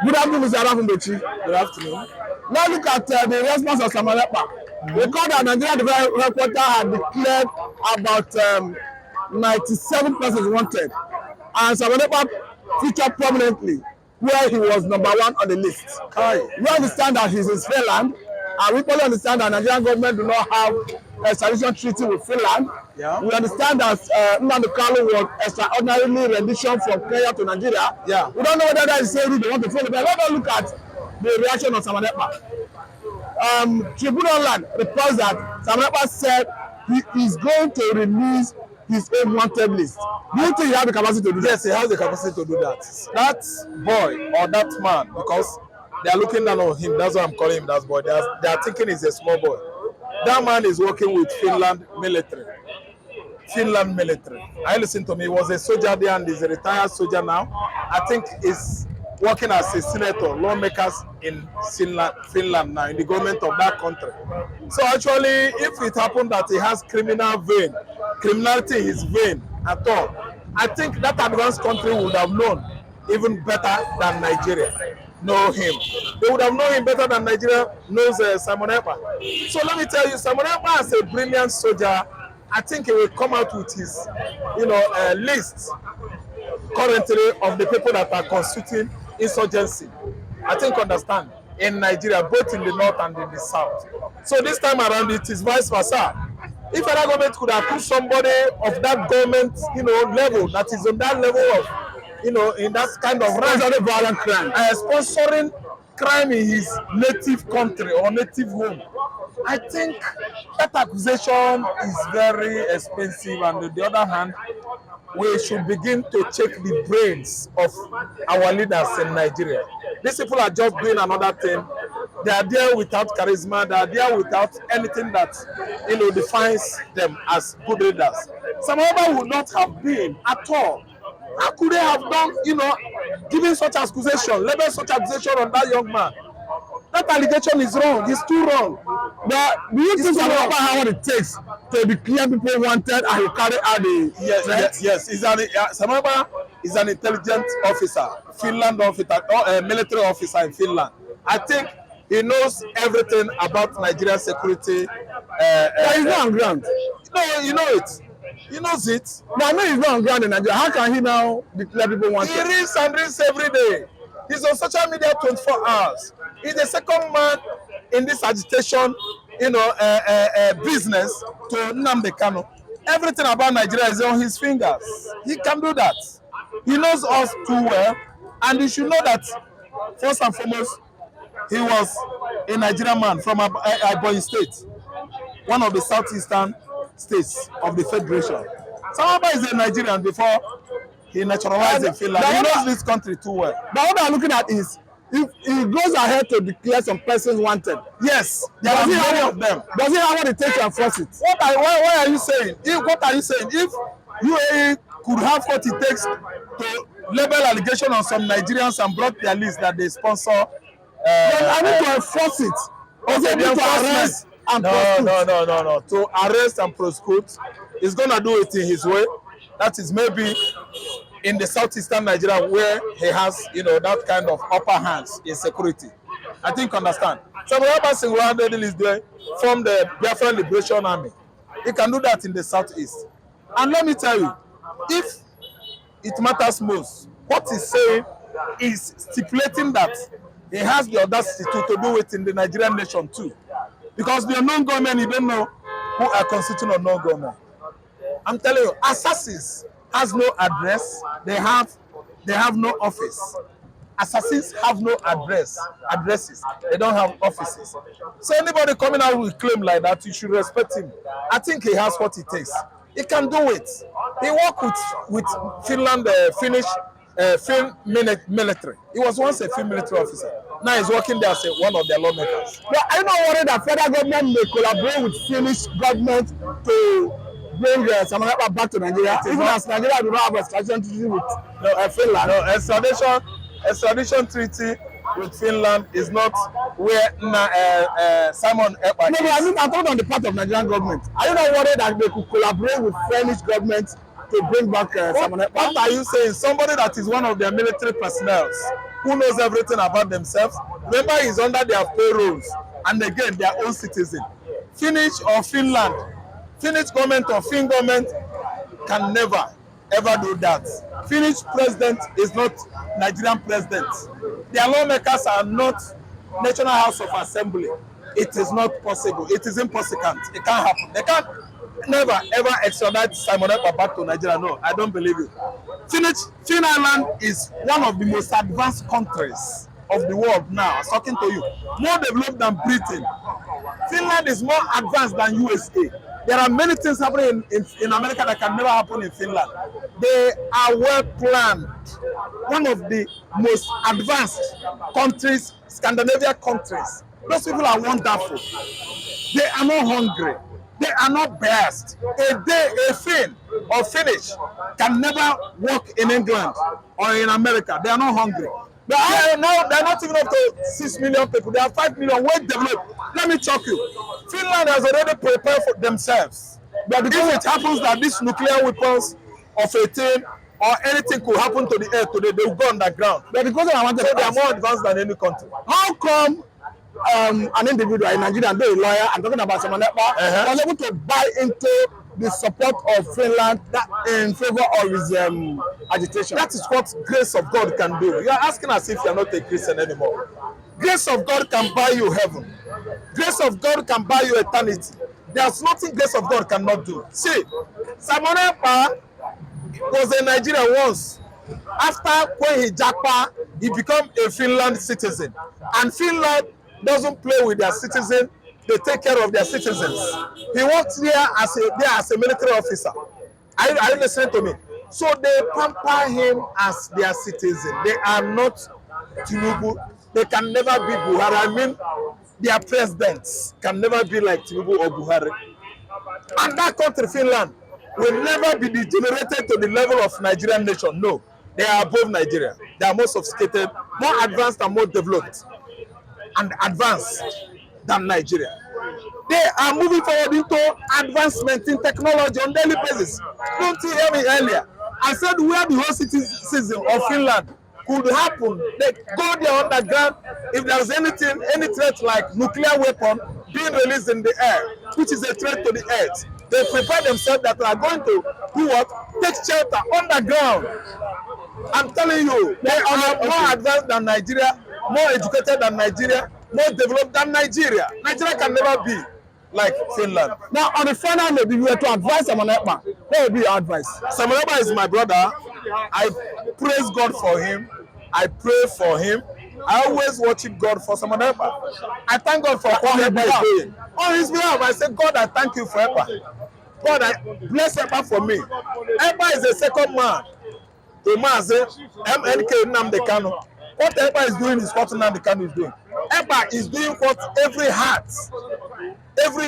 Good afternoon, Mr. Raphael Ngbechi. Good afternoon. Now look at the response of Ekpa. The court that Nigeria Development Headquarters had declared about 97 persons wanted, and Ekpa featured prominently where he was #1 on the list. We understand that he's in Finland, and we probably understand that Nigerian government do not have a extradition treaty with Finland. Yeah. We understand that Nnamdi Kanu was extraordinarily rendition from Kenya to Nigeria. Yeah. We don't know whether that is saying they want to follow, but let us look at the reaction of Ekpa. Tribunal Land reports that Ekpa said he is going to release his own wanted list. Do you think he has the capacity to do that? Yes, he has the capacity to do that. That boy or that man, because they are looking down on him, that's why I'm calling him that boy. They are thinking he's a small boy. That man is working with Finland military. Finland military. I listen to me. He was a soldier there and he's a retired soldier now. I think he's working as a senator, lawmakers in Finland now, in the government of that country. So actually, if it happened that he has criminality in his vein at all, I think that advanced country would have known even better than Nigeria know him. They would have known him better than Nigeria knows Simon Ekpa. So let me tell you, Simon Ekpa is a brilliant soldier. I think he will come out with his, list currently of the people that are constituting insurgency. I think understand in Nigeria, both in the north and in the south. So this time around, it is vice versa. If federal government could have put somebody of that government, level that is on that level of, in that kind of violent crime, sponsoring crime in his native country or native home, I think that accusation is very expensive. And on the other hand, we should begin to check the brains of our leaders in Nigeria. These people are just doing another thing. They are there without charisma. They are there without anything that defines them as good leaders. Some of them would not have been at all. How could they have done, giving such accusation, level such accusation on that young man? That allegation is wrong. It's too wrong. But do you think Ekpa has what it takes to declare people wanted and he carry out the yes. Ekpa is an intelligent officer, Finland officer, military officer in Finland. I think he knows everything about Nigerian security. But he's not on ground. No, you know it. He knows it. No, I know he's not on ground in Nigeria. How can he now declare people wanted? He reads and reads every day. He's on social media 24 hours. He's the second man in this agitation, business to Nnamdi Kanu. Everything about Nigeria is on his fingers. He can do that. He knows us too well, and you should know that first and foremost, he was a Nigerian man from Ebonyi State, one of the southeastern states of the Federation. Ekpa is a Nigerian before he naturalized in Finland. He knows this country too well. But what I'm looking at is, if he goes ahead to declare some persons wanted, yes, there are many of them. Does he have what it takes to enforce it? Why are you saying? What are you saying? If UAE could have what it takes to label allegation on some Nigerians and brought their list that they sponsor, I need to enforce it. Okay, to arrest and prosecute. No. To arrest and prosecute, he's gonna do it in his way. That is maybe in the southeastern Nigeria where he has, that kind of upper hands in security. I think understand. So Ekpa single-handedly is there from the Biafran Liberation Army. He can do that in the southeast. And let me tell you, if it matters most, what he's saying is stipulating that he has the audacity to do it in the Nigerian nation too. Because the unknown government, you don't know who are constituting unknown government. I'm telling you, assassins has no address. They have no office. Assassins have no addresses. They don't have offices. So anybody coming out with a claim like that, you should respect him. I think he has what it takes. He can do it. He worked with Finland, Finnish military. He was once a Finnish military officer. Now he's working there as one of their lawmakers. But are you not worried that federal government may collaborate with Finnish government to bring Ekpa back to Nigeria? Even as Nigeria do not have extradition treaty with Finland. No, extradition treaty with Finland is not where Simon Ekpa is. No, I mean, I thought on the part of Nigerian government. Are you not worried that they could collaborate with Finnish government to bring back Simon Ekpa. What are you saying? Somebody that is one of their military personnel who knows everything about themselves. Remember, he's under their payrolls, and again, their own citizen. Finnish or Finland, Finnish government or Finn government can never ever do that. Finnish president is not Nigerian president. Their lawmakers are not National House of Assembly. It is not possible. It is impossible. It can't happen. They can't never ever extradite Simon Ekpa back to Nigeria. No, I don't believe it. Finland is one of the most advanced countries of the world now. I'm talking to you. More developed than Britain. Finland is more advanced than USA. There are many things happening in America that can never happen in Finland. They are well planned. One of the most advanced countries, Scandinavian countries. Those people are wonderful. They are not hungry. They are not biased. A Finn or Finnish can never work in England or in America. They are not hungry. They're not even up to 6 million people. They are 5 million, well developed. Let me shock you. Finland has already prepared for themselves. But if it happens that these nuclear weapons of 18 or anything could happen to the air today, they will go underground. But because I wanted so they are more advanced than any country. How come an individual in Nigeria, though a lawyer, I'm talking about Simon Ekpa, was able to buy into the support of Finland in favor of his agitation? That is what grace of God can do. You are asking as if you are not a Christian anymore. Grace of God can buy you heaven. Grace of God can buy you eternity. There's nothing grace of God cannot do. See, Simon Ekpa was in Nigeria once. After when he japa, he became a Finland citizen. And Finland doesn't play with their citizens. They take care of their citizens. He worked there as a military officer. Are you listening to me? So they pamper him as their citizen. They are not Tinubu. They can never be Buhari. I mean, their presidents can never be like Tinubu or Buhari. And that country, Finland, will never be degenerated to the level of Nigerian nation. No, they are above Nigeria. They are more sophisticated, more advanced and more developed. And advanced than Nigeria. They are moving forward into advancement in technology on daily basis. Don't you hear me earlier? I said where the whole citizen of Finland could happen. They go there underground. If there's anything, any threat like nuclear weapon being released in the air, which is a threat to the earth, they prepare themselves that they are going to do what? Take shelter underground. I'm telling you, they are more advanced than Nigeria, more educated than Nigeria, more developed than Nigeria. Nigeria can never be like Finland. Now, on the final note, if you were to advise Simon Ekpa, what would be your advice? Simon Ekpa is my brother. I praise God for him. I pray for him. I always worship God for Simon Ekpa. I thank God for what Ekpa is doing. On his behalf, I say, God, I thank you for Ekpa. God, I bless Ekpa for me. Ekpa is the second man. The man say, MNK Nnamdi Kanu. What Ekpa is doing is what Nnamdi Kanu is doing. Ekpa is doing what every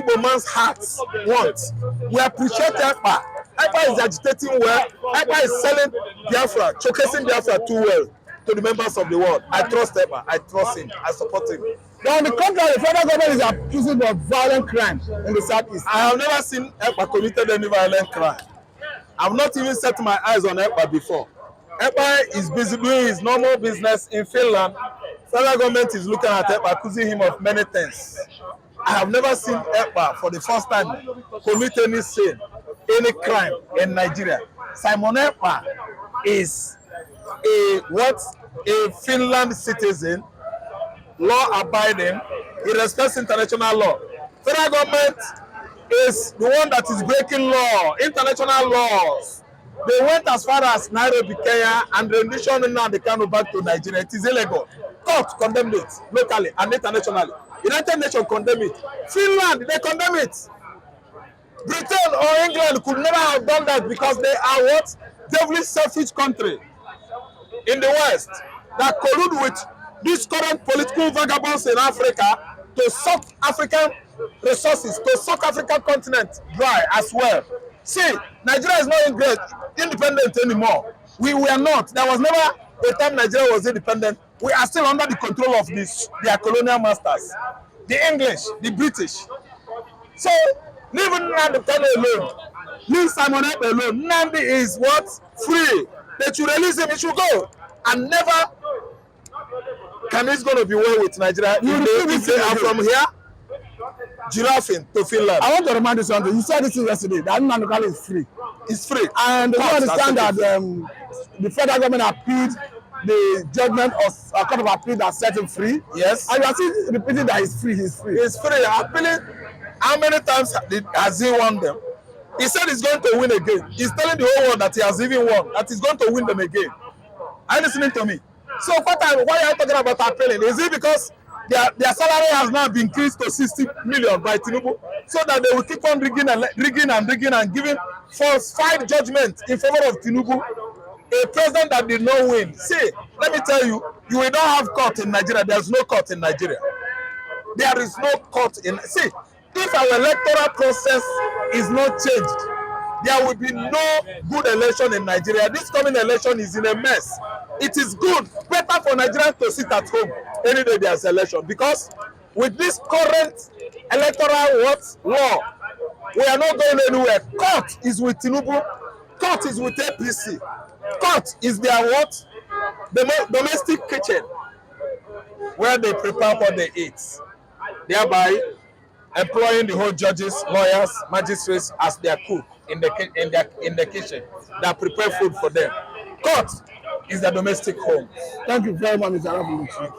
woman's heart wants. We appreciate Ekpa. Ekpa is agitating well. Ekpa is selling Biafra, showcasing Biafra too well to the members of the world. I trust Ekpa. I trust him. I support him. Now, on the contrary, the federal government is accusing of violent crime in the southeast. I have never seen Ekpa committed any violent crime. I have not even set my eyes on Ekpa before. Ekpa is busy doing his normal business in Finland. Federal government is looking at Ekpa, accusing him of many things. I have never seen Ekpa for the first time commit any sin, any crime in Nigeria. Simon Ekpa is a Finland citizen, law-abiding. He respects international law. Federal government is the one that is breaking law, international laws. They went as far as Nairobi, Kenya, and rendition Nnamdi Kanu back to Nigeria. It is illegal. Court condemned it locally and internationally. United Nations condemn it. Finland, they condemn it. Britain or England could never have done that because they are what? Devilish selfish country in the West that collude with these current political vagabonds in Africa to suck African resources, to suck African continent dry as well. See, Nigeria is not independent anymore. We were not. There was never a time Nigeria was independent. We are still under the control of their colonial masters, the English, the British. So, leaving Nnamdi Kanu alone, Leave Simon Ekpa alone. Nnamdi is what? Free. They should release him. He should go. And never can it's going to be well with Nigeria if they are from here, giraffing to Finland. I want to remind you something. You said this yesterday that Nnamdi Kanu is free. It's free. And you understand that the federal government appealed the judgment of a court of appeal that set him free. Yes. And you are still repeating that he's free. He's free. He's free. Appealing. How many times has he won them? He said he's going to win again. He's telling the whole world that he has even won, that he's going to win them again. Are you listening to me? So why are you talking about appealing? Is it because their salary has now been increased to 60 million by Tinubu, so that they will keep on rigging and giving falsified judgment in favor of Tinubu, a president that did not win? See, let me tell you, you will not have court in Nigeria. There's no court in Nigeria. There is no court in. See, if our electoral process is not changed, there will be no good election in Nigeria. This coming election is in a mess. It is good, better for Nigerians to sit at home any day there's election, because with this current electoral law, we are not going anywhere. Court is with Tinubu. Court is with APC. Court is their what? The domestic kitchen where they prepare what they eat, thereby employing the whole judges, lawyers, magistrates as their cook in the kitchen that prepare food for them. Court is the domestic home. Thank you very much, Mr. Raphael.